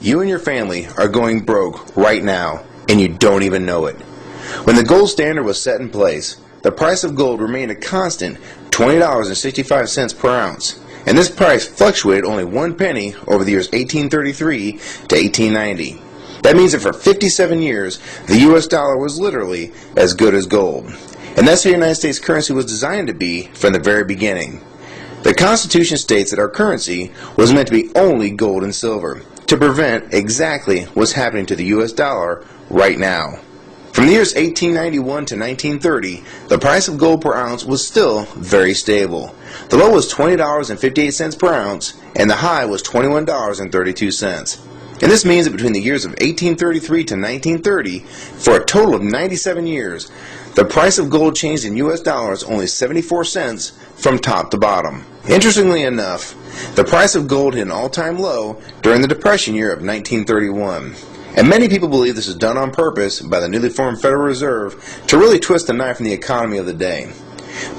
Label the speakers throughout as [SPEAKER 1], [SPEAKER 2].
[SPEAKER 1] you and your family are going broke right now, and you don't even know it. When the gold standard was set in place, the price of gold remained a constant $20.65 per ounce, and this price fluctuated only 1 penny over the years 1833 to 1890. That means that for 57 years, the US dollar was literally as good as gold. And that's how the United States currency was designed to be from the very beginning. The Constitution states that our currency was meant to be only gold and silver, to prevent exactly what's happening to the US dollar right now. From the years 1891 to 1930, the price of gold per ounce was still very stable. The low was $20.58 per ounce, and the high was $21.32. And this means that between the years of 1833 to 1930, for a total of 97 years, the price of gold changed in US dollars only 74 cents from top to bottom. Interestingly enough, the price of gold hit an all-time low during the Depression year of 1931. And many people believe this is done on purpose by the newly formed Federal Reserve to really twist the knife in the economy of the day,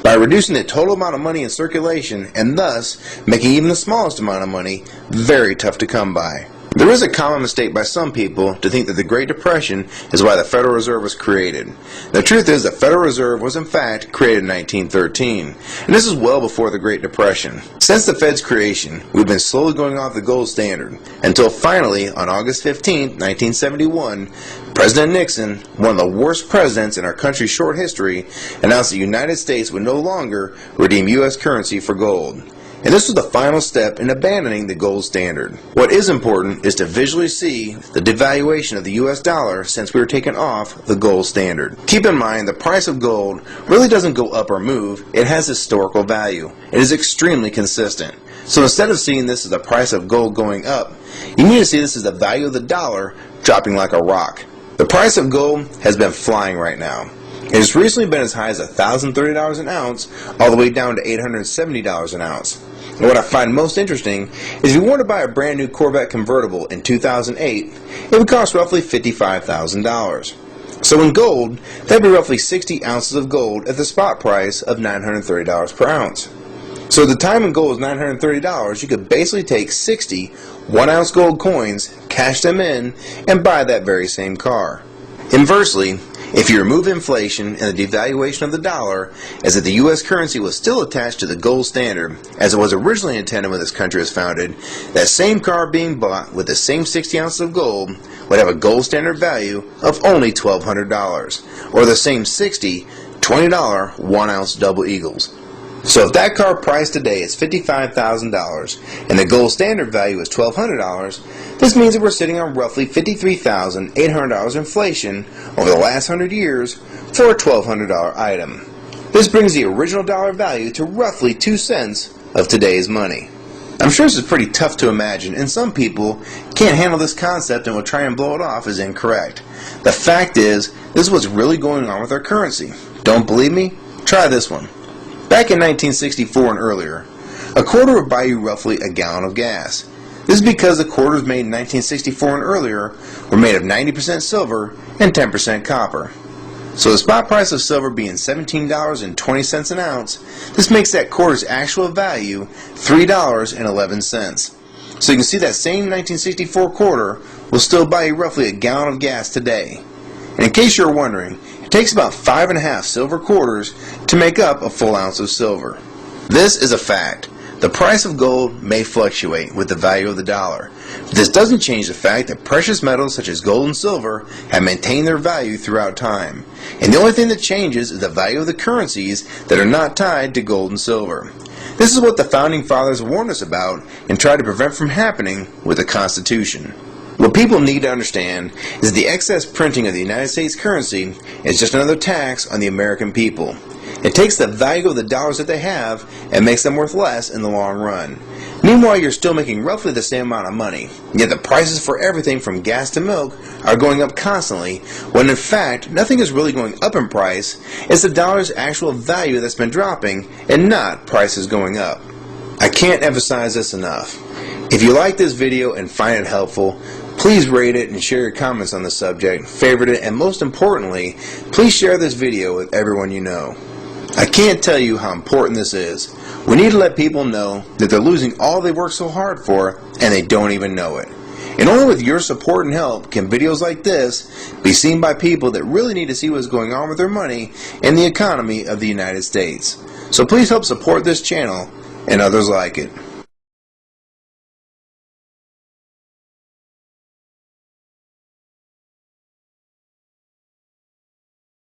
[SPEAKER 1] by reducing the total amount of money in circulation and thus making even the smallest amount of money very tough to come by. There is a common mistake by some people to think that the Great Depression is why the Federal Reserve was created. The truth is the Federal Reserve was in fact created in 1913, and this is well before the Great Depression. Since the Fed's creation, we've been slowly going off the gold standard, until finally, on August 15, 1971, President Nixon, one of the worst presidents in our country's short history, announced the United States would no longer redeem U.S. currency for gold. And this was the final step in abandoning the gold standard. What is important is to visually see the devaluation of the US dollar since we were taken off the gold standard. Keep in mind the price of gold really doesn't go up or move, it has historical value. It is extremely consistent. So instead of seeing this as the price of gold going up, you need to see this as the value of the dollar dropping like a rock. The price of gold has been flying right now. It has recently been as high as $1,030 an ounce, all the way down to $870 an ounce. And what I find most interesting is if you want to buy a brand new Corvette convertible in 2008, it would cost roughly $55,000. So in gold, that would be roughly 60 ounces of gold at the spot price of $930 per ounce. So at the time when gold was $930, you could basically take 60 1-ounce gold coins, cash them in, and buy that very same car. Inversely, if you remove inflation and the devaluation of the dollar, as if the U.S. currency was still attached to the gold standard, as it was originally intended when this country was founded, that same car being bought with the same 60 ounces of gold would have a gold standard value of only $1,200, or the same 60 $20 1-ounce double eagles. So if that car price today is $55,000 and the gold standard value is $1,200, this means that we're sitting on roughly $53,800 inflation over the last 100 years for a $1,200 item. This brings the original dollar value to roughly 2 cents of today's money. I'm sure this is pretty tough to imagine, and some people can't handle this concept and will try and blow it off as incorrect. The fact is, this is what's really going on with our currency. Don't believe me? Try this one. Back in 1964 and earlier, a quarter would buy you roughly a gallon of gas. This is because the quarters made in 1964 and earlier were made of 90% silver and 10% copper. So the spot price of silver being $17.20 an ounce, this makes that quarter's actual value $3.11. So you can see that same 1964 quarter will still buy you roughly a gallon of gas today. And in case you're wondering, it takes about 5.5 silver quarters to make up a full ounce of silver. This is a fact. The price of gold may fluctuate with the value of the dollar, but this doesn't change the fact that precious metals such as gold and silver have maintained their value throughout time. And the only thing that changes is the value of the currencies that are not tied to gold and silver. This is what the Founding Fathers warned us about and tried to prevent from happening with the Constitution. What people need to understand is that the excess printing of the United States currency is just another tax on the American people. It takes the value of the dollars that they have and makes them worth less in the long run. Meanwhile, you're still making roughly the same amount of money, yet the prices for everything from gas to milk are going up constantly, when in fact nothing is really going up in price. It's the dollar's actual value that's been dropping and not prices going up. I can't emphasize this enough. If you like this video and find it helpful, please rate it and share your comments on the subject, favorite it, and most importantly, please share this video with everyone you know. I can't tell you how important this is. We need to let people know that they're losing all they worked so hard for and they don't even know it. And only with your support and help can videos like this be seen by people that really need to see what's going on with their money and the economy of the United States. So please help support this channel and others like it.